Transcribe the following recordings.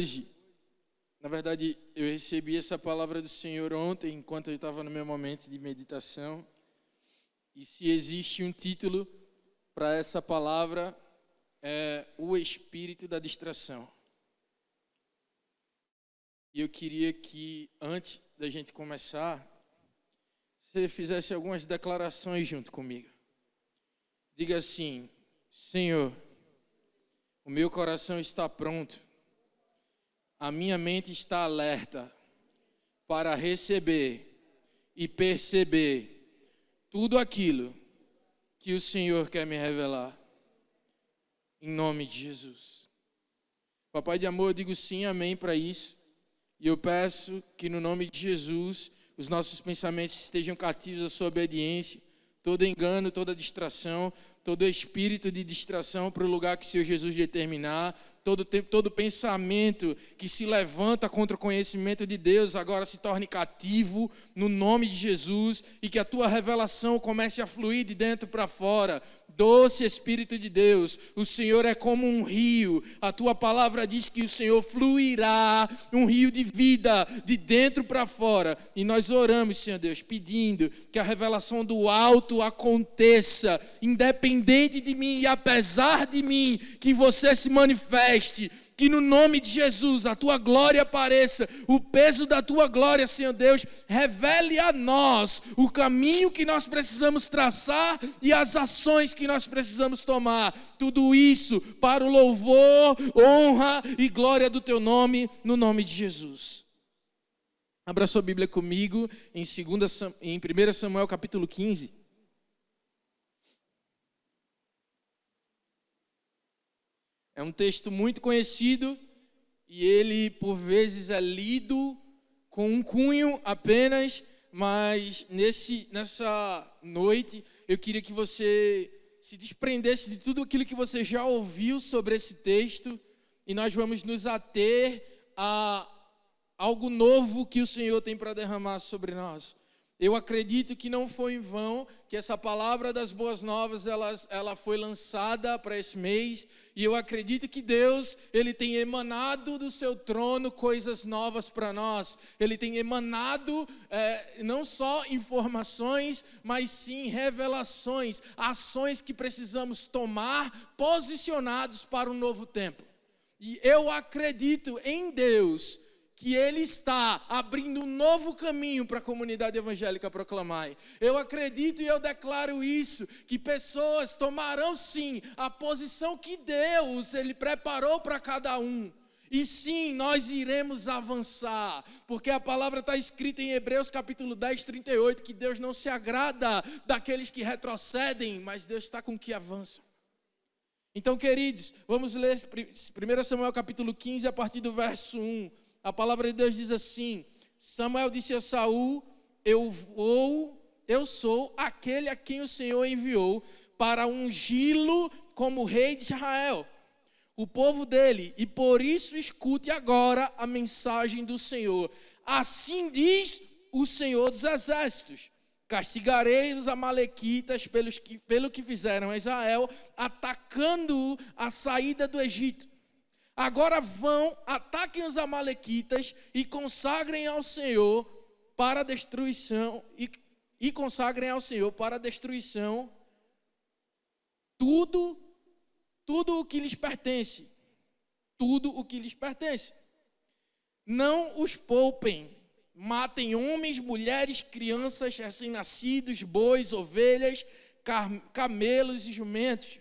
hoje, na verdade, eu recebi essa palavra do Senhor ontem, enquanto eu estava no meu momento de meditação. E se existe um título para essa palavra, é o espírito da distração. E eu queria que, antes da gente começar, você fizesse algumas declarações junto comigo. Diga assim: Senhor, o meu coração está pronto, a minha mente está alerta para receber e perceber tudo aquilo que o Senhor quer me revelar. Em nome de Jesus. Papai de amor, eu digo sim, amém para isso. E eu peço que no nome de Jesus os nossos pensamentos estejam cativos à sua obediência. Todo engano, toda distração, todo espírito de distração para o lugar que o Senhor Jesus determinar. Todo pensamento que se levanta contra o conhecimento de Deus agora se torne cativo no nome de Jesus. E que a tua revelação comece a fluir de dentro para fora. Doce Espírito de Deus, o Senhor é como um rio. A tua palavra diz que o Senhor fluirá um rio de vida de dentro para fora. E nós oramos, Senhor Deus, pedindo que a revelação do alto aconteça, independente de mim e apesar de mim, que você se manifeste. Que no nome de Jesus a tua glória apareça, o peso da tua glória, Senhor Deus, revele a nós o caminho que nós precisamos traçar e as ações que nós precisamos tomar. Tudo isso para o louvor, honra e glória do teu nome, no nome de Jesus. Abra sua Bíblia comigo em 1 Samuel capítulo 15. É um texto muito conhecido e ele, por vezes, é lido com um cunho apenas, mas nessa noite eu queria que você se desprendesse de tudo aquilo que você já ouviu sobre esse texto e nós vamos nos ater a algo novo que o Senhor tem para derramar sobre nós. Eu acredito que não foi em vão que essa palavra das boas novas ela foi lançada para esse mês. E eu acredito que Deus, Ele tem emanado do seu trono coisas novas para nós. Ele tem emanado não só informações, mas sim revelações, ações que precisamos tomar posicionados para um novo tempo. E eu acredito em Deus, que Ele está abrindo um novo caminho para a comunidade evangélica proclamar. Eu acredito e eu declaro isso, que pessoas tomarão sim a posição que Deus Ele preparou para cada um. E sim, nós iremos avançar, porque a palavra está escrita em Hebreus capítulo 10, 38, que Deus não se agrada daqueles que retrocedem, mas Deus está com que avançam. Então, queridos, vamos ler 1 Samuel capítulo 15, a partir do verso 1. A palavra de Deus diz assim: Samuel disse a Saul: eu sou aquele a quem o Senhor enviou para ungí-lo como rei de Israel, o povo dele, e por isso escute agora a mensagem do Senhor. Assim diz o Senhor dos exércitos: castigarei os amalequitas pelo que fizeram a Israel, atacando-o à saída do Egito. Agora vão, ataquem os amalequitas e consagrem ao Senhor para a destruição, e consagrem ao Senhor para a destruição tudo o que lhes pertence. Tudo o que lhes pertence. Não os poupem, matem homens, mulheres, crianças, recém-nascidos, bois, ovelhas, camelos e jumentos.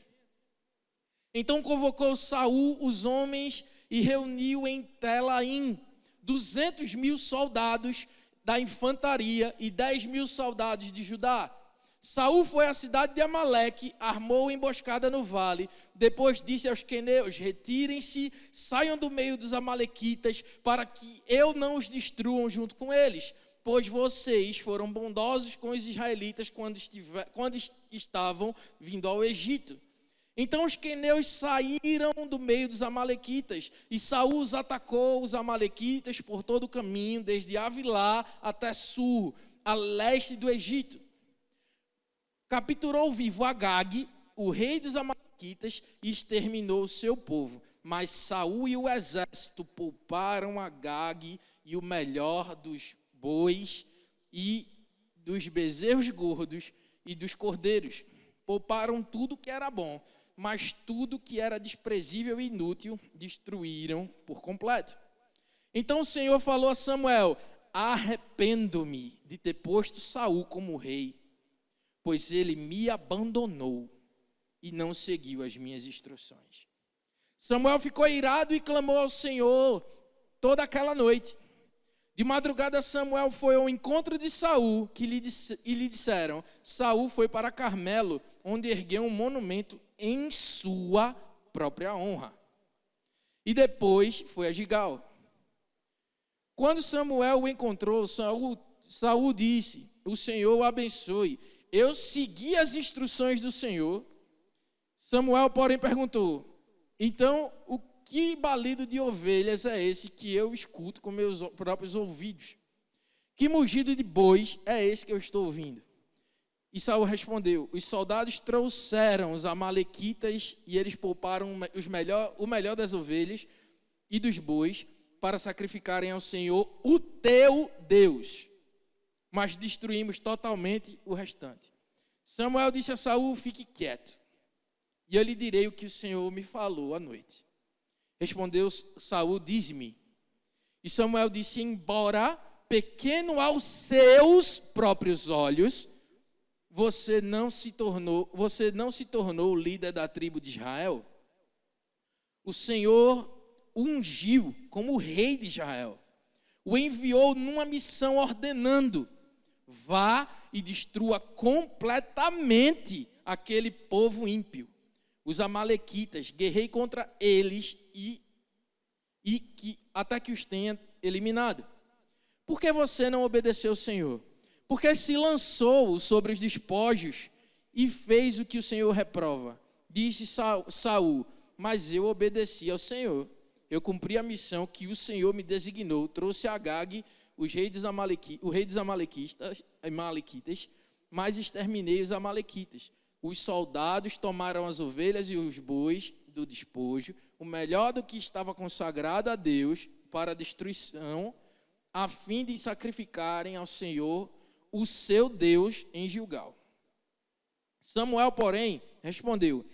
Então convocou Saul os homens e reuniu em Telaim 200.000 soldados da infantaria e 10.000 soldados de Judá. Saul foi à cidade de Amaleque, armou emboscada no vale. Depois disse aos queneus: retirem-se, saiam do meio dos amalequitas, para que eu não os destruam junto com eles. Pois vocês foram bondosos com os israelitas quando estavam vindo ao Egito. Então os queneus saíram do meio dos amalequitas, e Saul atacou os amalequitas por todo o caminho, desde Avilá até Sur, a leste do Egito. Capturou vivo Agag, o rei dos amalequitas, e exterminou o seu povo. Mas Saul e o exército pouparam Agag e o melhor dos bois e dos bezerros gordos e dos cordeiros. Pouparam tudo que era bom, mas tudo que era desprezível e inútil destruíram por completo. Então o Senhor falou a Samuel: arrependo-me de ter posto Saul como rei, pois ele me abandonou e não seguiu as minhas instruções. Samuel ficou irado e clamou ao Senhor toda aquela noite. De madrugada Samuel foi ao encontro de Saul, e lhe disseram: Saul foi para Carmelo, onde ergueu um monumento em sua própria honra. E depois foi a Gigal. Quando Samuel o encontrou, Saul disse: o Senhor o abençoe. Eu segui as instruções do Senhor. Samuel, porém, perguntou: então, o que balido de ovelhas é esse que eu escuto com meus próprios ouvidos? Que mugido de bois é esse que eu estou ouvindo? E Saul respondeu: os soldados trouxeram os amalequitas e eles pouparam o melhor das ovelhas e dos bois para sacrificarem ao Senhor, o teu Deus. Mas destruímos totalmente o restante. Samuel disse a Saul: fique quieto, e eu lhe direi o que o Senhor me falou à noite. Respondeu Saul: dize-me. E Samuel disse: embora pequeno aos seus próprios olhos, você não se tornou líder da tribo de Israel? O Senhor o ungiu como rei de Israel. O enviou numa missão ordenando: vá e destrua completamente aquele povo ímpio, os amalequitas, guerrei contra eles até que os tenha eliminado. Por que você não obedeceu ao Senhor? Porque se lançou sobre os despojos e fez o que o Senhor reprova. Disse Saul: mas eu obedeci ao Senhor. Eu cumpri a missão que o Senhor me designou. Trouxe a Agag, o rei dos amalequitas, mas exterminei os amalequitas. Os soldados tomaram as ovelhas e os bois do despojo, o melhor do que estava consagrado a Deus para a destruição, a fim de sacrificarem ao Senhor, o seu Deus, em Gilgal. Samuel, porém, respondeu: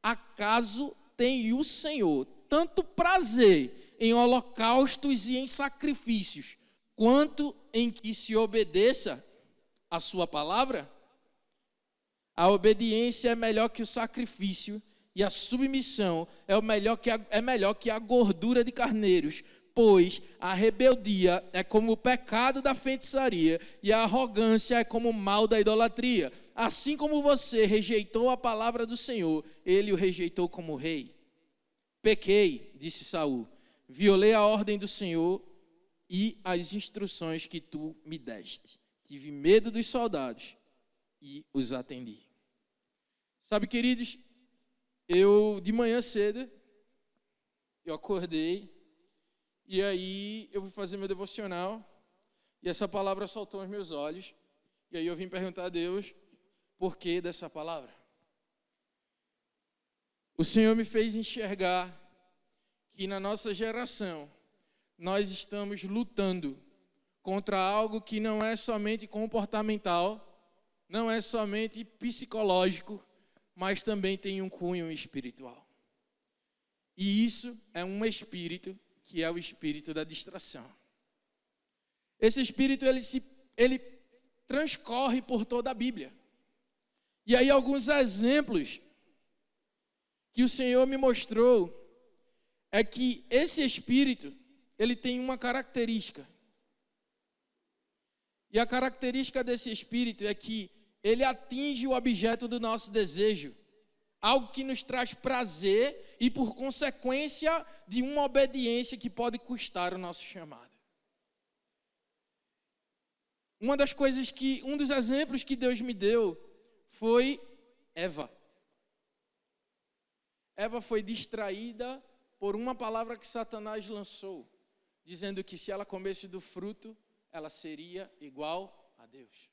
acaso tem o Senhor tanto prazer em holocaustos e em sacrifícios, quanto em que se obedeça a sua palavra? A obediência é melhor que o sacrifício, e a submissão é melhor que a gordura de carneiros, pois a rebeldia é como o pecado da feitiçaria, e a arrogância é como o mal da idolatria. Assim como você rejeitou a palavra do Senhor, ele o rejeitou como rei. Pequei, disse Saul, violei a ordem do Senhor e as instruções que tu me deste. Tive medo dos soldados e os atendi. Sabe, queridos, de manhã cedo, eu acordei, e aí eu fui fazer meu devocional, e essa palavra saltou aos meus olhos, e aí eu vim perguntar a Deus, por que dessa palavra? O Senhor me fez enxergar que na nossa geração, nós estamos lutando contra algo que não é somente comportamental, não é somente psicológico, mas também tem um cunho espiritual. E isso é um espírito que é o espírito da distração. Esse espírito, ele transcorre por toda a Bíblia. E aí alguns exemplos que o Senhor me mostrou é que esse espírito, ele tem uma característica. E a característica desse espírito é que ele atinge o objeto do nosso desejo, algo que nos traz prazer e, por consequência, de uma obediência que pode custar o nosso chamado. Um dos exemplos que Deus me deu foi Eva. Eva foi distraída por uma palavra que Satanás lançou, dizendo que se ela comesse do fruto, ela seria igual a Deus.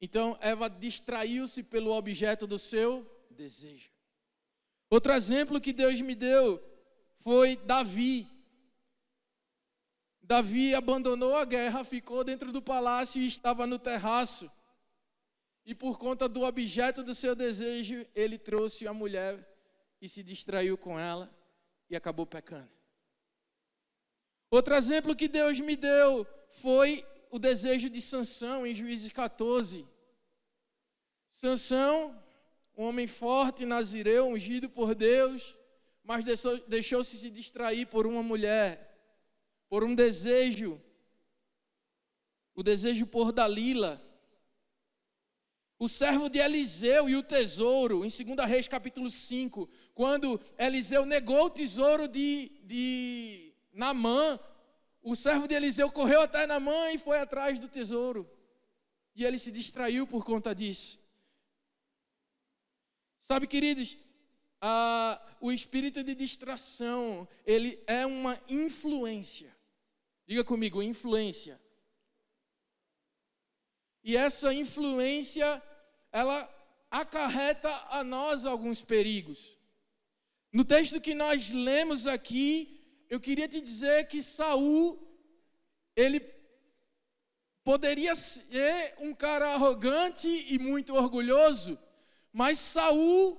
Então, Eva distraiu-se pelo objeto do seu desejo. Outro exemplo que Deus me deu foi Davi. Davi abandonou a guerra, ficou dentro do palácio e estava no terraço. E por conta do objeto do seu desejo, ele trouxe a mulher e se distraiu com ela e acabou pecando. Outro exemplo que Deus me deu foi o desejo de Sansão, em Juízes 14. Sansão, um homem forte, nazireu, ungido por Deus, mas deixou-se se distrair por uma mulher, por um desejo, o desejo por Dalila. O servo de Eliseu e o tesouro, em 2 Reis capítulo 5, quando Eliseu negou o tesouro de Naamã, o servo de Eliseu correu até Naamã e foi atrás do tesouro. E ele se distraiu por conta disso. Sabe, queridos, o espírito de distração, ele é uma influência. Diga comigo, influência. E essa influência, ela acarreta a nós alguns perigos. No texto que nós lemos aqui, eu queria te dizer que Saul, ele poderia ser um cara arrogante e muito orgulhoso, mas Saul,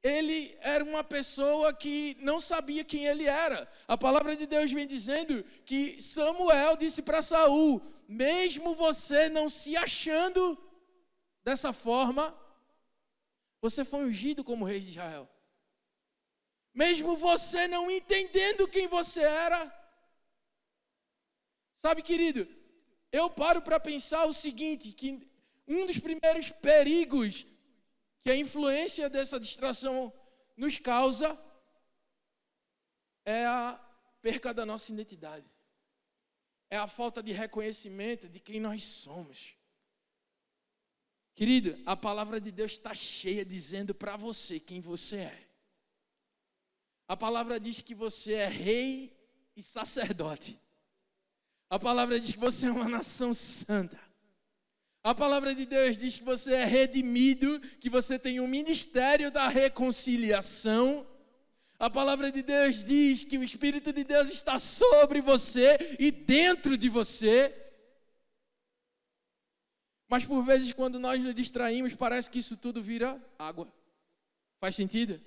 ele era uma pessoa que não sabia quem ele era. A palavra de Deus vem dizendo que Samuel disse para Saul: mesmo você não se achando dessa forma, você foi ungido como rei de Israel. Mesmo você não entendendo quem você era. Sabe, querido, eu paro para pensar o seguinte, que um dos primeiros perigos que a influência dessa distração nos causa é a perca da nossa identidade. É a falta de reconhecimento de quem nós somos. Querido, a palavra de Deus está cheia dizendo para você quem você é. A palavra diz que você é rei e sacerdote. A palavra diz que você é uma nação santa. A palavra de Deus diz que você é redimido, que você tem um ministério da reconciliação. A palavra de Deus diz que o Espírito de Deus está sobre você e dentro de você. Mas por vezes quando nós nos distraímos, parece que isso tudo vira água. Faz sentido?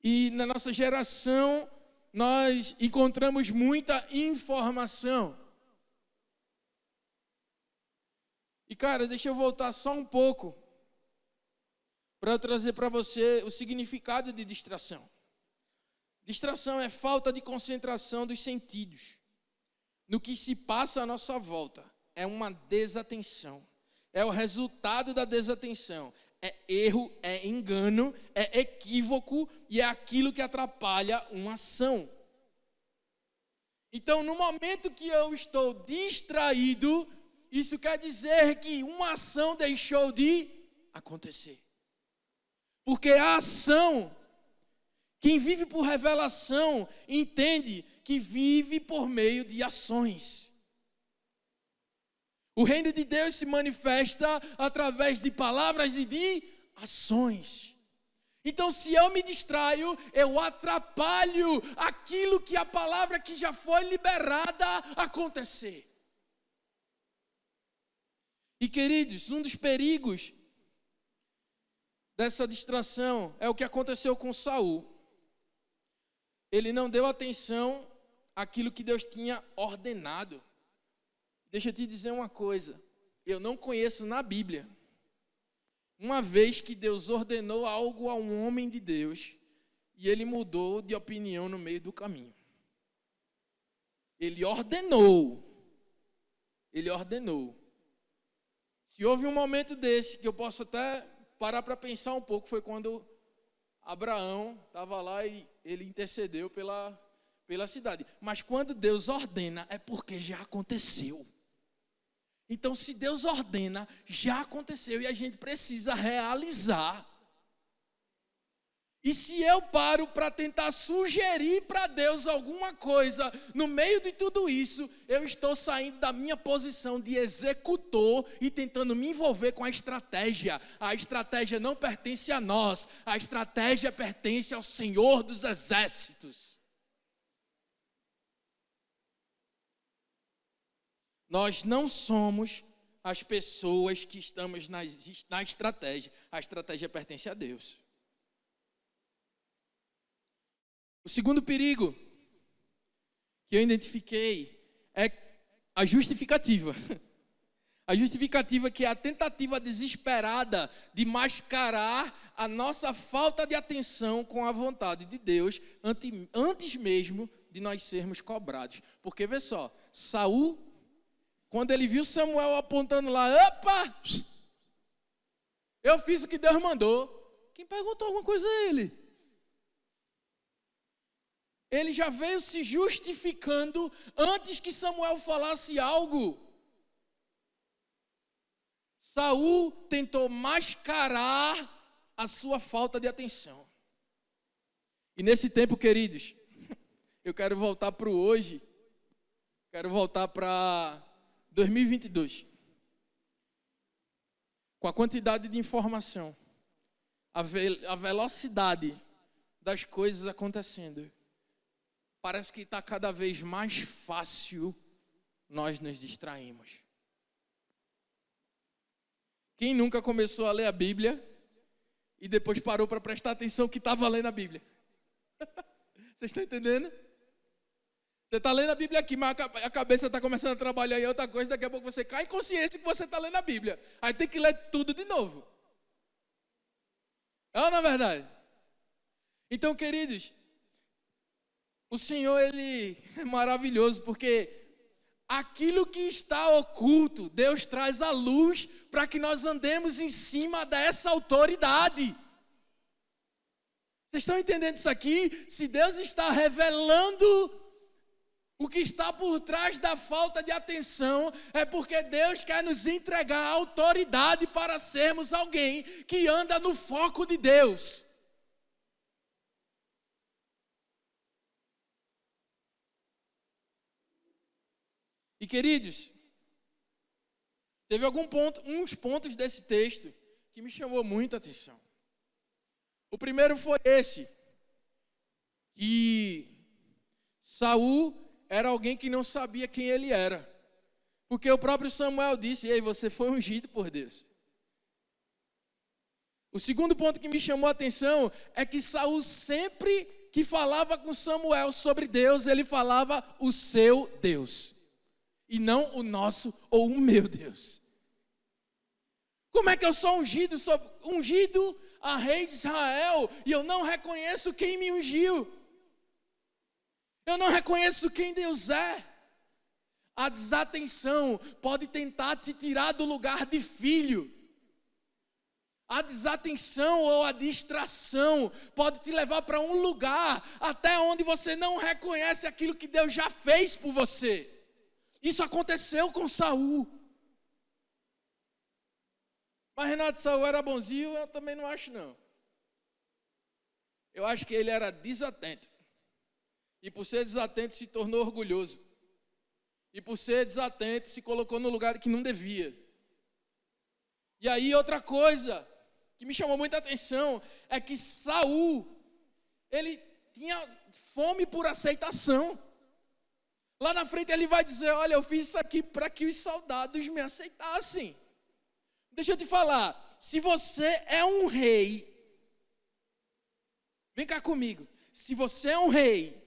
E na nossa geração, nós encontramos muita informação. E cara, deixa eu voltar só um pouco para eu trazer para você o significado de distração. Distração é falta de concentração dos sentidos no que se passa à nossa volta. É uma desatenção. É o resultado da desatenção. É erro, é engano, é equívoco e é aquilo que atrapalha uma ação. Então, no momento que eu estou distraído, isso quer dizer que uma ação deixou de acontecer. Porque a ação, quem vive por revelação, entende que vive por meio de ações. O reino de Deus se manifesta através de palavras e de ações. Então, se eu me distraio, eu atrapalho aquilo que a palavra que já foi liberada acontecer. E, queridos, um dos perigos dessa distração é o que aconteceu com Saul. Ele não deu atenção àquilo que Deus tinha ordenado. Deixa eu te dizer uma coisa, eu não conheço na Bíblia uma vez que Deus ordenou algo a um homem de Deus e ele mudou de opinião no meio do caminho. Ele ordenou. Se houve um momento desse que eu posso até parar para pensar um pouco, foi quando Abraão estava lá e ele intercedeu pela cidade. Mas quando Deus ordena, é porque já aconteceu. Então, se Deus ordena, já aconteceu e a gente precisa realizar. E se eu paro para tentar sugerir para Deus alguma coisa, no meio de tudo isso, eu estou saindo da minha posição de executor e tentando me envolver com a estratégia. A estratégia não pertence a nós, a estratégia pertence ao Senhor dos Exércitos. Nós não somos as pessoas que estamos na estratégia, a estratégia pertence a Deus. O segundo perigo que eu identifiquei é a justificativa. A justificativa que é a tentativa desesperada de mascarar a nossa falta de atenção com a vontade de Deus antes mesmo de nós sermos cobrados. Porque, vê só, Saul, quando ele viu Samuel apontando lá, opa, eu fiz o que Deus mandou. Quem perguntou alguma coisa a ele? Ele já veio se justificando antes que Samuel falasse algo. Saul tentou mascarar a sua falta de atenção. E nesse tempo, queridos, eu quero voltar para o hoje, quero voltar para 2022. Com a quantidade de informação, a velocidade das coisas acontecendo, parece que está cada vez mais fácil nós nos distrairmos. Quem nunca começou a ler a Bíblia e depois parou para prestar atenção que estava lendo a Bíblia? Vocês estão entendendo? Você está lendo a Bíblia aqui, mas a cabeça está começando a trabalhar em outra coisa, daqui a pouco você cai em consciência que você está lendo a Bíblia. Aí tem que ler tudo de novo. É ou não é verdade? Então, queridos, o Senhor, Ele é maravilhoso, porque aquilo que está oculto, Deus traz à luz para que nós andemos em cima dessa autoridade. Vocês estão entendendo isso aqui? Se Deus está revelando o que está por trás da falta de atenção, é porque Deus quer nos entregar a autoridade para sermos alguém que anda no foco de Deus. E queridos, teve uns pontos desse texto que me chamou muito a atenção. O primeiro foi esse, que Saul era alguém que não sabia quem ele era. Porque o próprio Samuel disse, ei, você foi ungido por Deus. O segundo ponto que me chamou a atenção é que Saul sempre que falava com Samuel sobre Deus, ele falava o seu Deus. E não o nosso ou o meu Deus. Como é que eu sou ungido a rei de Israel e eu não reconheço quem me ungiu? Eu não reconheço quem Deus é. A desatenção pode tentar te tirar do lugar de filho. A desatenção ou a distração pode te levar para um lugar até onde você não reconhece aquilo que Deus já fez por você. Isso aconteceu com Saul. Mas Renato, Saul era bonzinho? Eu também não acho, não. Eu acho que ele era desatento. E por ser desatento se tornou orgulhoso. E por ser desatento se colocou no lugar que não devia. E aí outra coisa que me chamou muita atenção é que Saul, ele tinha fome por aceitação. Lá na frente ele vai dizer, olha, eu fiz isso aqui para que os soldados me aceitassem. Deixa eu te falar, se você é um rei, vem cá comigo, se você é um rei,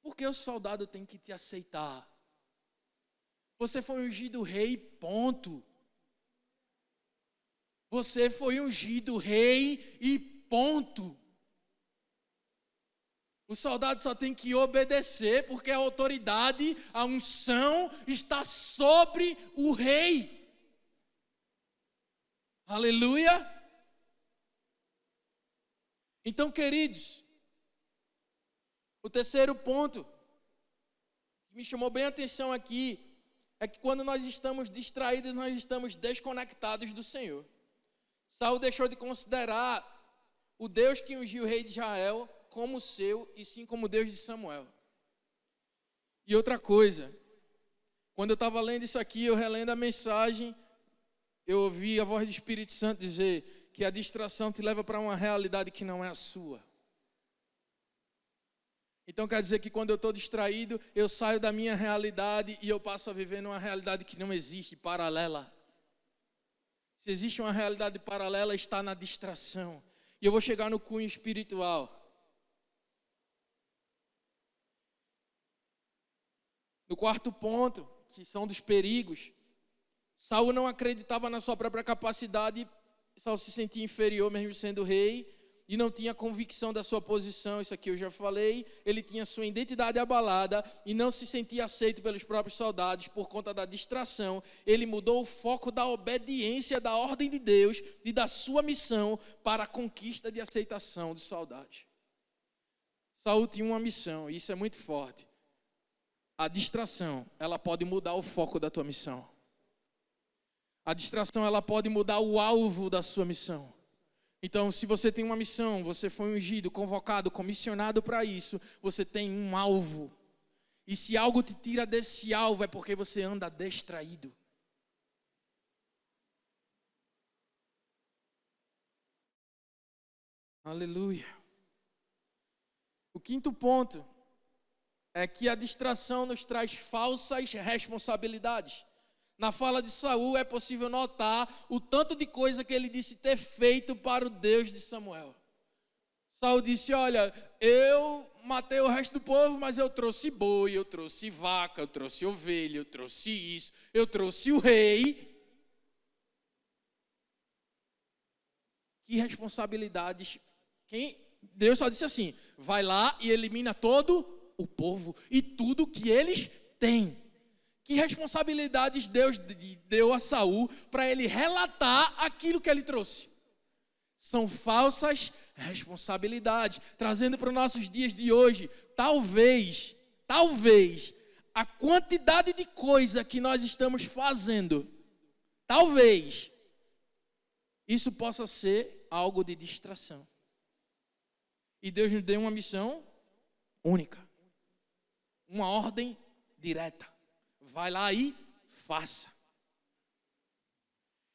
por que o soldado tem que te aceitar? Você foi ungido rei, ponto. Você foi ungido rei e ponto. O soldado só tem que obedecer, porque a autoridade, a unção está sobre o rei. Aleluia! Então, queridos, o terceiro ponto que me chamou bem a atenção aqui é que quando nós estamos distraídos, nós estamos desconectados do Senhor. Saul deixou de considerar o Deus que ungiu o rei de Israel como seu, e sim como Deus de Samuel. E outra coisa, quando eu estava lendo isso aqui, eu relendo a mensagem, eu ouvi a voz do Espírito Santo dizer que a distração te leva para uma realidade que não é a sua. Então quer dizer que quando eu estou distraído, eu saio da minha realidade e eu passo a viver numa realidade que não existe, paralela. Se existe uma realidade paralela, está na distração. E eu vou chegar no cunho espiritual. No quarto ponto, que são dos perigos, Saul não acreditava na sua própria capacidade, Saul se sentia inferior mesmo sendo rei, e não tinha convicção da sua posição, isso aqui eu já falei, ele tinha sua identidade abalada e não se sentia aceito pelos próprios soldados por conta da distração. Ele mudou o foco da obediência da ordem de Deus e da sua missão para a conquista de aceitação dos soldados. Saul tinha uma missão, e isso é muito forte. A distração, ela pode mudar o foco da tua missão. A distração, ela pode mudar o alvo da sua missão. Então, se você tem uma missão, você foi ungido, convocado, comissionado para isso, você tem um alvo. E se algo te tira desse alvo, é porque você anda distraído. Aleluia. O quinto ponto é que a distração nos traz falsas responsabilidades. Na fala de Saul é possível notar o tanto de coisa que ele disse ter feito para o Deus de Samuel. Saul disse, olha, eu matei o resto do povo, mas eu trouxe boi, eu trouxe vaca, eu trouxe ovelha, eu trouxe isso, eu trouxe o rei. Que responsabilidades. Deus só disse assim, vai lá e elimina todo o povo e tudo que eles têm. Que responsabilidades Deus deu a Saul para ele relatar aquilo que ele trouxe? São falsas responsabilidades. Trazendo para os nossos dias de hoje, talvez, a quantidade de coisa que nós estamos fazendo, talvez, isso possa ser algo de distração. E Deus nos deu uma missão única. Uma ordem direta. Vai lá e faça.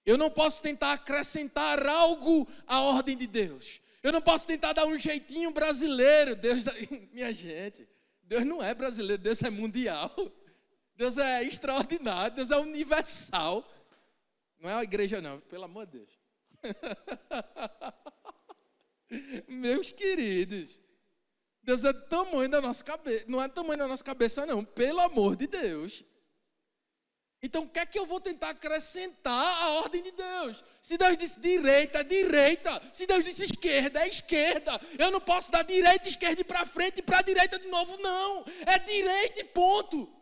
Eu não posso tentar acrescentar algo à ordem de Deus. Eu não posso tentar dar um jeitinho brasileiro. Minha gente, Deus não é brasileiro, Deus é mundial. Deus é extraordinário, Deus é universal. Não é a igreja não, pelo amor de Deus. Meus queridos, Deus é do tamanho da nossa cabeça, não é do tamanho da nossa cabeça não, pelo amor de Deus. Então o que é que eu vou tentar acrescentar à ordem de Deus? Se Deus disse direita, é direita. Se Deus disse esquerda, é esquerda. Eu não posso dar direita, esquerda e para frente e para a direita de novo, não. É direita e ponto.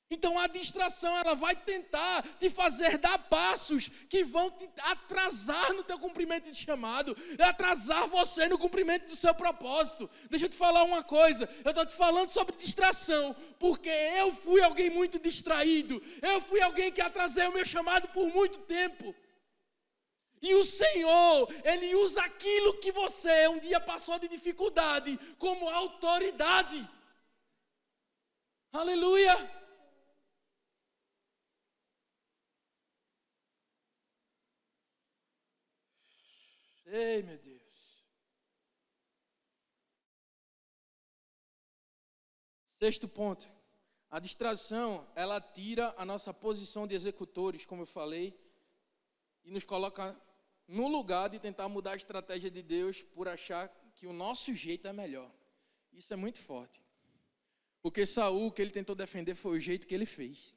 Então a distração, ela vai tentar te fazer dar passos que vão te atrasar no teu cumprimento de chamado, atrasar você no cumprimento do seu propósito. Deixa eu te falar uma coisa, eu estou te falando sobre distração, porque eu fui alguém muito distraído, eu fui alguém que atrasei o meu chamado por muito tempo. E o Senhor, Ele usa aquilo que você um dia passou de dificuldade como autoridade. Aleluia! Ei, meu Deus. Sexto ponto. A distração, ela tira a nossa posição de executores, como eu falei, e nos coloca no lugar de tentar mudar a estratégia de Deus por achar que o nosso jeito é melhor. Isso é muito forte. Porque Saul, o que ele tentou defender foi o jeito que ele fez.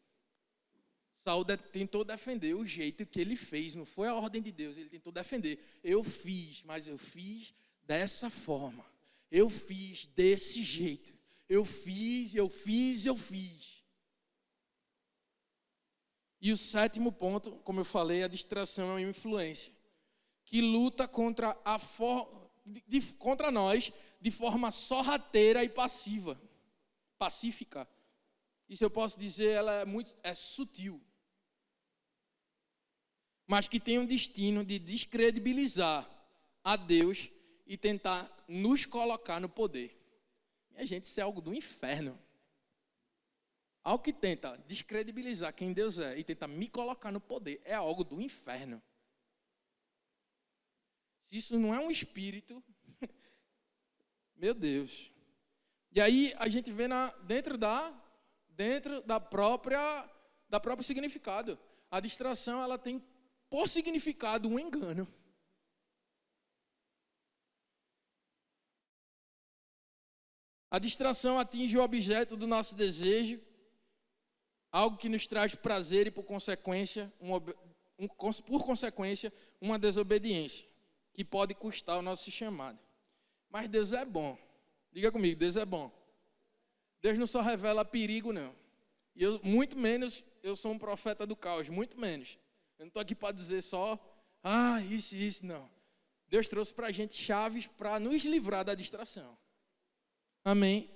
Saul tentou defender o jeito que ele fez, não foi a ordem de Deus, ele tentou defender. Eu fiz, mas eu fiz dessa forma. Eu fiz desse jeito. Eu fiz. E o sétimo ponto, como eu falei, a distração é uma influência que luta contra nós de forma sorrateira e pacífica. Isso eu posso dizer, ela é sutil. Mas que tem um destino de descredibilizar a Deus e tentar nos colocar no poder. Minha gente, isso é algo do inferno. Algo que tenta descredibilizar quem Deus é e tenta me colocar no poder é algo do inferno. Se isso não é um espírito, meu Deus. E aí a gente vê dentro da próprio significado. A distração, ela tem por significado um engano. A distração atinge o objeto do nosso desejo, algo que nos traz prazer e, por consequência, uma desobediência, que pode custar o nosso chamado. Mas Deus é bom. Diga comigo, Deus é bom. Deus não só revela perigo, não. E muito menos, eu sou um profeta do caos, muito menos. Eu não estou aqui para dizer só, isso, não. Deus trouxe para a gente chaves para nos livrar da distração. Amém?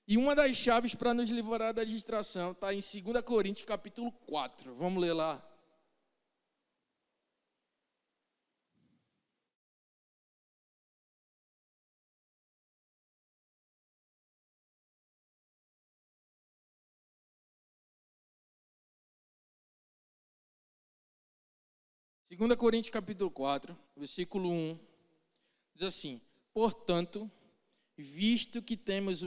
E uma das chaves para nos livrar da distração está em 2 Coríntios capítulo 4. Vamos ler lá. Segunda Coríntios capítulo 4, versículo 1, diz assim: portanto, visto que temos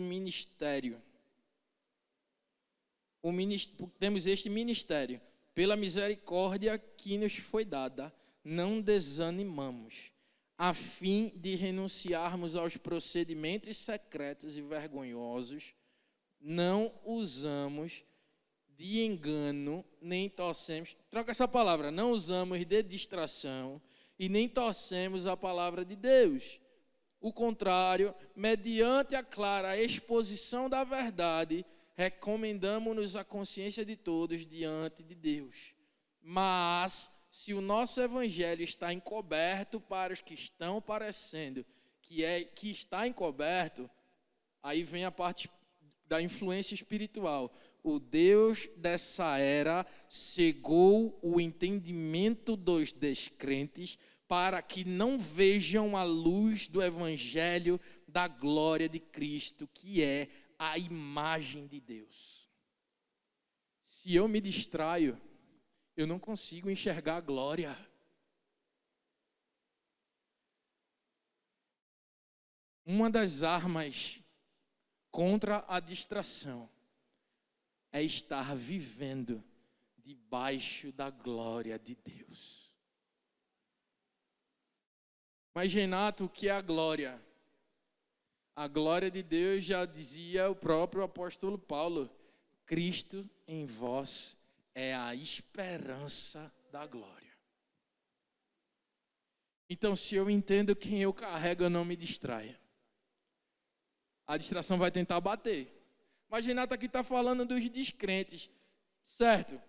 temos este ministério, pela misericórdia que nos foi dada, não desanimamos, a fim de renunciarmos aos procedimentos secretos e vergonhosos, não usamos de engano, nem torcemos, troca essa palavra, não usamos de distração e nem torcemos a palavra de Deus. O contrário, mediante a clara exposição da verdade, recomendamos-nos a consciência de todos diante de Deus. Mas, se o nosso evangelho está encoberto para os que estão parecendo que está encoberto, aí vem a parte da influência espiritual. O Deus dessa era cegou o entendimento dos descrentes para que não vejam a luz do evangelho da glória de Cristo, que é a imagem de Deus. Se eu me distraio, eu não consigo enxergar a glória. Uma das armas contra a distração é estar vivendo debaixo da glória de Deus. Mas, Renato, o que é a glória? A glória de Deus, já dizia o próprio apóstolo Paulo, Cristo em vós é a esperança da glória. Então, se eu entendo quem eu carrego, eu não me distraia. A distração vai tentar bater. Mas Renato aqui está falando dos descrentes, certo?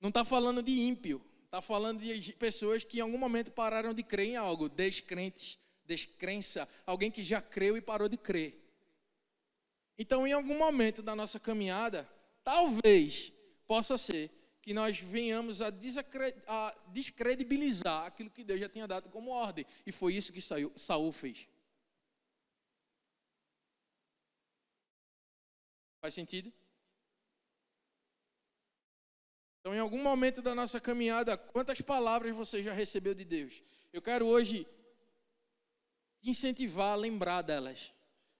Não está falando de ímpio, está falando de pessoas que em algum momento pararam de crer em algo, descrentes, descrença, alguém que já creu e parou de crer. Então, em algum momento da nossa caminhada, talvez possa ser que nós venhamos a descredibilizar aquilo que Deus já tinha dado como ordem. E foi isso que Saul fez. Faz sentido? Então, em algum momento da nossa caminhada, quantas palavras você já recebeu de Deus? Eu quero hoje te incentivar a lembrar delas.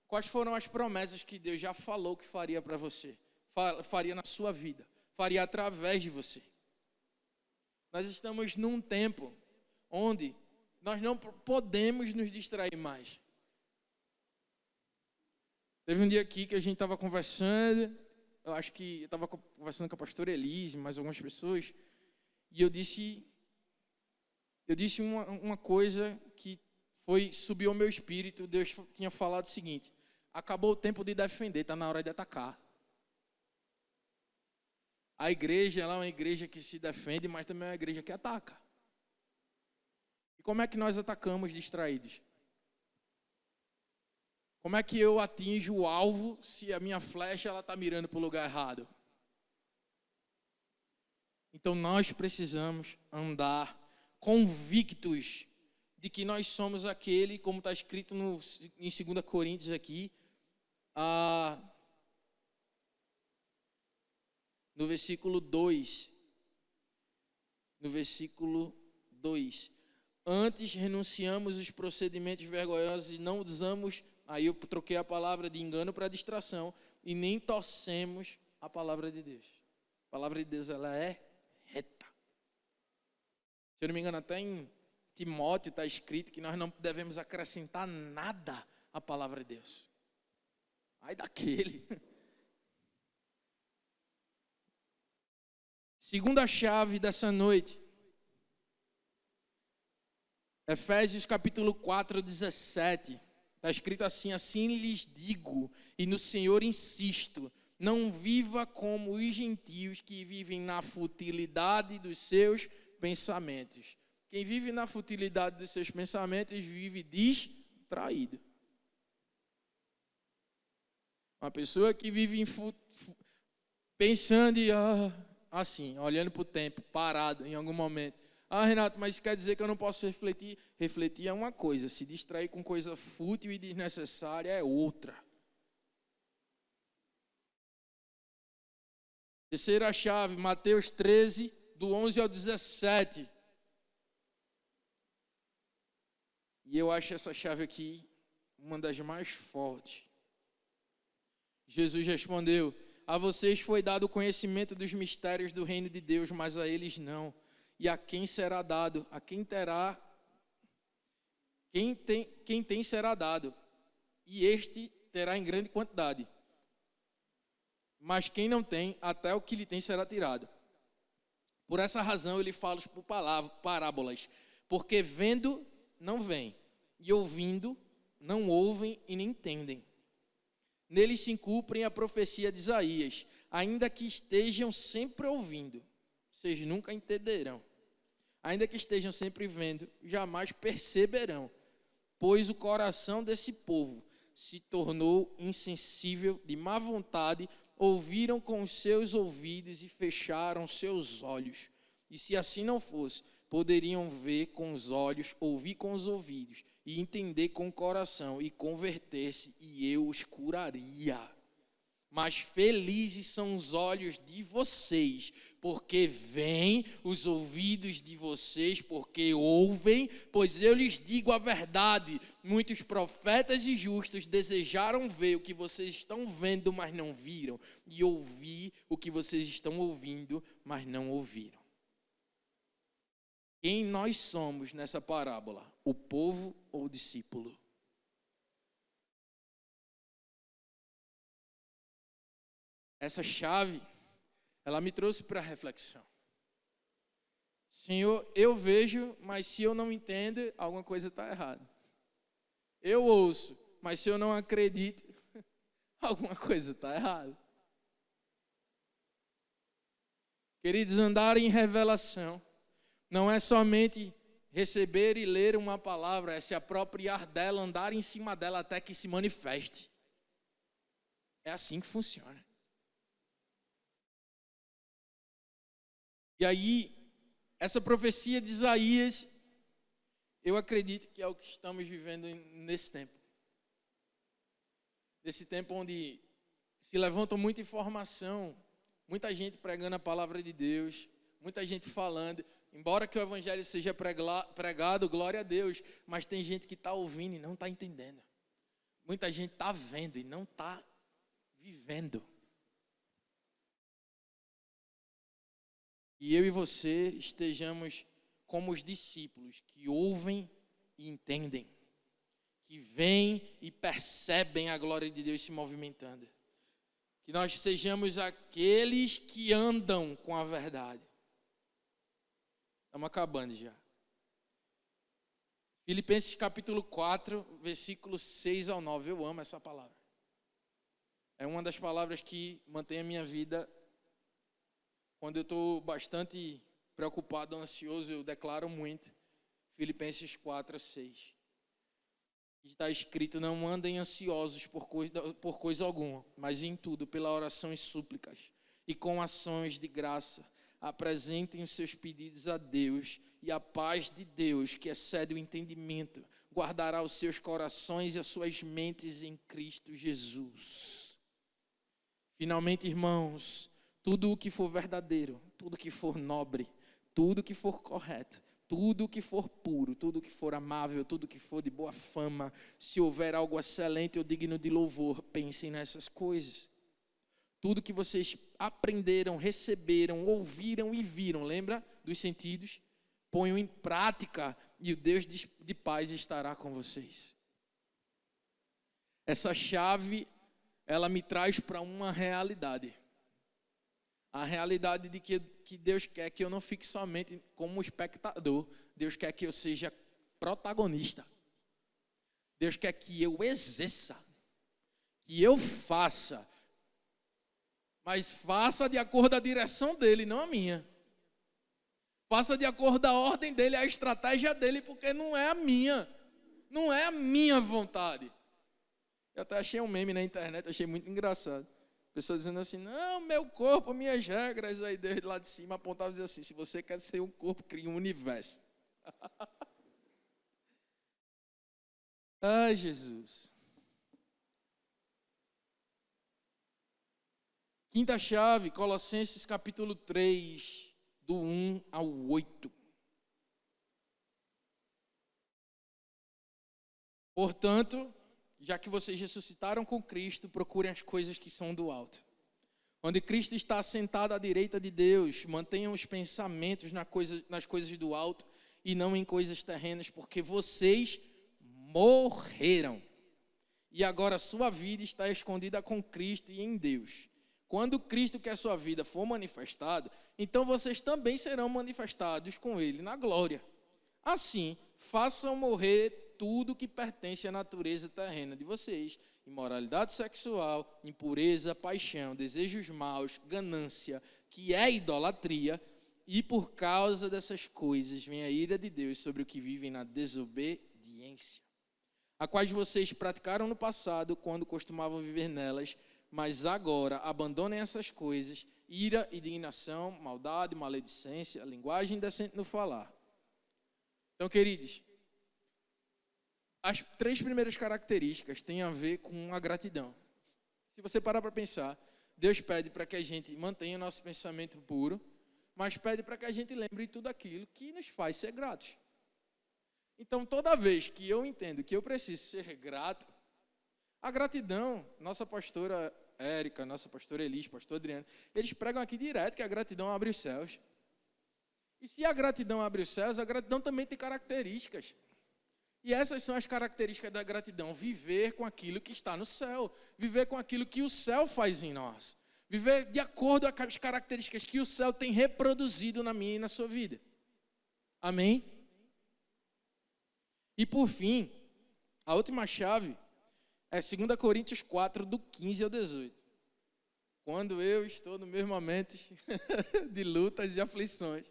Quais foram as promessas que Deus já falou que faria para você? Faria na sua vida. Faria através de você. Nós estamos num tempo onde nós não podemos nos distrair mais. Teve um dia aqui que a gente estava conversando, eu acho que eu estava conversando com a pastora Elise, mais algumas pessoas, e eu disse uma coisa que subiu ao meu espírito. Deus tinha falado o seguinte: acabou o tempo de defender, está na hora de atacar. A igreja, ela é uma igreja que se defende, mas também é uma igreja que ataca. E como é que nós atacamos distraídos? Como é que eu atinjo o alvo se a minha flecha está mirando para o lugar errado? Então nós precisamos andar convictos de que nós somos aquele, como está escrito em 2 Coríntios aqui, no versículo 2. No versículo 2. Antes renunciamos os procedimentos vergonhosos e não usamos, aí eu troquei a palavra de engano para distração, e nem torcemos a palavra de Deus. A palavra de Deus, ela é reta. Se eu não me engano, até em Timóteo está escrito que nós não devemos acrescentar nada à palavra de Deus. Ai daquele. Segunda chave dessa noite. Efésios capítulo 4, 17. Está escrito assim: assim lhes digo, e no Senhor insisto, não viva como os gentios que vivem na futilidade dos seus pensamentos. Quem vive na futilidade dos seus pensamentos vive distraído. Uma pessoa que vive pensando assim, olhando para o tempo, parado em algum momento. Renato, mas isso quer dizer que eu não posso refletir? Refletir é uma coisa, se distrair com coisa fútil e desnecessária é outra. Terceira chave, Mateus 13, do 11 ao 17. E eu acho essa chave aqui uma das mais fortes. Jesus respondeu: a vocês foi dado o conhecimento dos mistérios do reino de Deus, mas a eles não. E a quem será dado? A quem terá? Quem tem será dado, e este terá em grande quantidade. Mas quem não tem, até o que lhe tem será tirado. Por essa razão ele fala por parábolas, porque vendo não veem, e ouvindo não ouvem e nem entendem. Neles se cumprem a profecia de Isaías, ainda que estejam sempre ouvindo, vocês nunca entenderão. Ainda que estejam sempre vendo, jamais perceberão, pois o coração desse povo se tornou insensível, de má vontade, ouviram com os seus ouvidos e fecharam seus olhos. E se assim não fosse, poderiam ver com os olhos, ouvir com os ouvidos, e entender com o coração, e converter-se, e eu os curaria. Mas felizes são os olhos de vocês, porque veem, os ouvidos de vocês, porque ouvem, pois eu lhes digo a verdade, muitos profetas e justos desejaram ver o que vocês estão vendo, mas não viram, e ouvir o que vocês estão ouvindo, mas não ouviram. Quem nós somos nessa parábola? O povo ou o discípulo? Essa chave, ela me trouxe para a reflexão. Senhor, eu vejo, mas se eu não entendo, alguma coisa está errada. Eu ouço, mas se eu não acredito, alguma coisa está errada. Queridos, andar em revelação não é somente receber e ler uma palavra, é se apropriar dela, andar em cima dela até que se manifeste. É assim que funciona. E aí, essa profecia de Isaías, eu acredito que é o que estamos vivendo nesse tempo. Nesse tempo onde se levanta muita informação, muita gente pregando a palavra de Deus, muita gente falando. Embora que o evangelho seja pregado, glória a Deus, mas tem gente que está ouvindo e não está entendendo. Muita gente está vendo e não está vivendo. E eu e você estejamos como os discípulos que ouvem e entendem, que veem e percebem a glória de Deus se movimentando. Que nós sejamos aqueles que andam com a verdade. Estamos acabando já. Filipenses capítulo 4, versículos 6 ao 9. Eu amo essa palavra. É uma das palavras que mantém a minha vida. Quando eu estou bastante preocupado, ansioso, eu declaro muito. Filipenses 4, 6. Está escrito: não andem ansiosos por coisa alguma, mas em tudo, pela oração e súplicas, e com ações de graça, apresentem os seus pedidos a Deus, e a paz de Deus, que excede o entendimento, guardará os seus corações e as suas mentes em Cristo Jesus. Finalmente, irmãos, tudo o que for verdadeiro, tudo que for nobre, tudo que for correto, tudo que for puro, tudo que for amável, tudo que for de boa fama, se houver algo excelente ou digno de louvor, pensem nessas coisas. Tudo que vocês aprenderam, receberam, ouviram e viram, lembra dos sentidos? Ponham em prática e o Deus de paz estará com vocês. Essa chave, ela me traz para uma realidade. A realidade de que Deus quer que eu não fique somente como espectador. Deus quer que eu seja protagonista. Deus quer que eu exerça, que eu faça. Mas faça de acordo com a direção dele, não a minha. Faça de acordo com a ordem dele, a estratégia dele, porque não é a minha. Não é a minha vontade. Eu até achei um meme na internet, achei muito engraçado. Pessoa dizendo assim, não, meu corpo, minhas regras. Aí Deus lá de cima apontava e dizia assim, se você quer ser um corpo, crie um universo. Ai, Jesus. Quinta chave, Colossenses capítulo 3, do 1 ao 8. Portanto, já que vocês ressuscitaram com Cristo, procurem as coisas que são do alto. Onde Cristo está assentado à direita de Deus, mantenham os pensamentos nas coisas do alto e não em coisas terrenas, porque vocês morreram. E agora sua vida está escondida com Cristo e em Deus. Quando Cristo, que é a sua vida, for manifestado, então vocês também serão manifestados com Ele na glória. Assim, façam morrer tudo que pertence à natureza terrena de vocês: imoralidade sexual, impureza, paixão, desejos maus, ganância, que é idolatria, e por causa dessas coisas vem a ira de Deus sobre os que vivem na desobediência, a quais vocês praticaram no passado, quando costumavam viver nelas, mas agora abandonem essas coisas: ira, indignação, maldade, maledicência, linguagem indecente no falar. Então, queridos, as 3 primeiras características têm a ver com a gratidão. Se você parar para pensar, Deus pede para que a gente mantenha o nosso pensamento puro, mas pede para que a gente lembre de tudo aquilo que nos faz ser gratos. Então, toda vez que eu entendo que eu preciso ser grato, a gratidão, nossa pastora Érica, nossa pastora Elis, pastor Adriano, eles pregam aqui direto que a gratidão abre os céus. E se a gratidão abre os céus, a gratidão também tem características. E essas são as características da gratidão: viver com aquilo que está no céu, viver com aquilo que o céu faz em nós, viver de acordo com as características que o céu tem reproduzido na minha e na sua vida. Amém? E por fim, a última chave é 2 Coríntios 4, do 15 ao 18. Quando eu estou no meus momentos de lutas e aflições.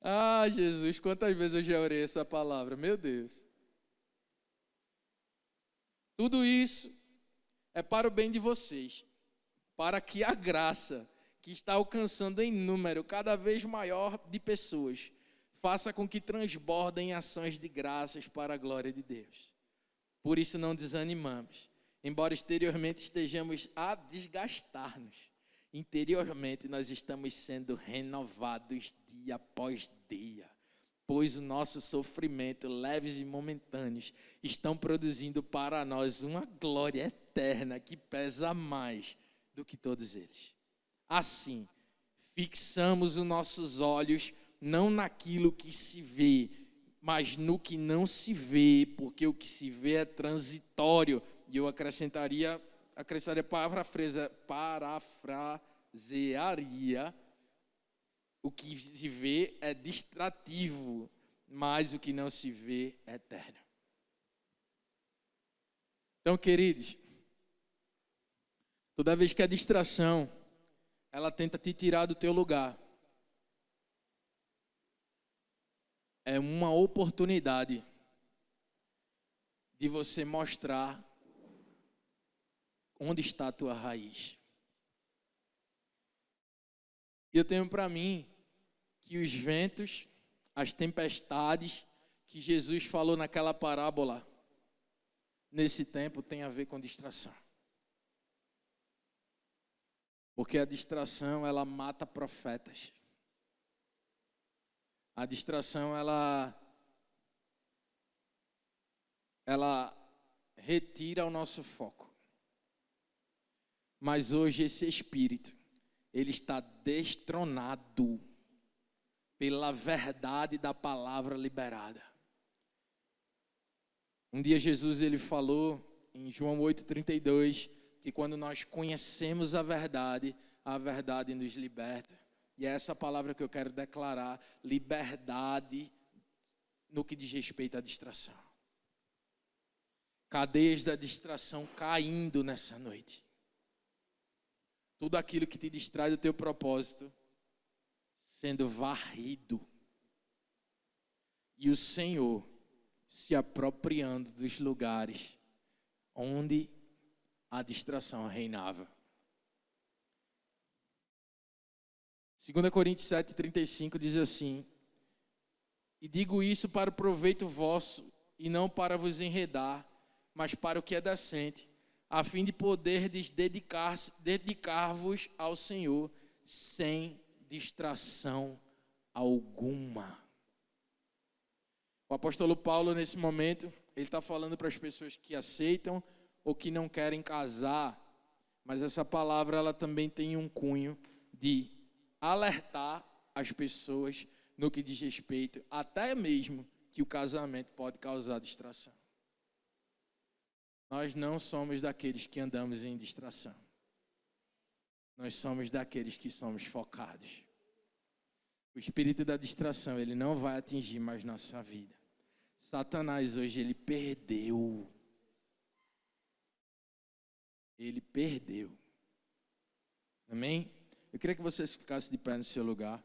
Ah, Jesus, quantas vezes eu já orei essa palavra, meu Deus. Tudo isso é para o bem de vocês, para que a graça que está alcançando em número cada vez maior de pessoas faça com que transbordem ações de graças para a glória de Deus. Por isso não desanimamos, embora exteriormente estejamos a desgastar-nos. Interiormente nós estamos sendo renovados dia após dia, pois o nosso sofrimento, leves e momentâneos, estão produzindo para nós uma glória eterna que pesa mais do que todos eles. Assim, fixamos os nossos olhos não naquilo que se vê, mas no que não se vê, porque o que se vê é transitório. E eu acrescentaria parafrasearia, o que se vê é distrativo, mas o que não se vê é eterno. Então, queridos, toda vez que a distração, ela tenta te tirar do teu lugar, é uma oportunidade de você mostrar onde está a tua raiz. E eu tenho para mim que os ventos, as tempestades que Jesus falou naquela parábola, nesse tempo, tem a ver com distração. Porque a distração, ela mata profetas. A distração, ela retira o nosso foco. Mas hoje esse espírito, ele está destronado pela verdade da palavra liberada. Um dia Jesus, ele falou em João 8,32, que quando nós conhecemos a verdade nos liberta. E é essa palavra que eu quero declarar: liberdade no que diz respeito à distração. Cadeias da distração caindo nessa noite. Tudo aquilo que te distrai do teu propósito sendo varrido. E o Senhor se apropriando dos lugares onde a distração reinava. 2 Coríntios 7,35 diz assim: e digo isso para o proveito vosso, e não para vos enredar, mas para o que é decente, a fim de poderdes dedicar-vos ao Senhor sem distração alguma. O apóstolo Paulo, nesse momento, ele está falando para as pessoas que aceitam ou que não querem casar, mas essa palavra, ela também tem um cunho de alertar as pessoas no que diz respeito, até mesmo que o casamento pode causar distração. Nós não somos daqueles que andamos em distração. Nós somos daqueles que somos focados. O espírito da distração, ele não vai atingir mais nossa vida. Satanás hoje, ele perdeu. Ele perdeu. Amém? Eu queria que você ficasse de pé no seu lugar.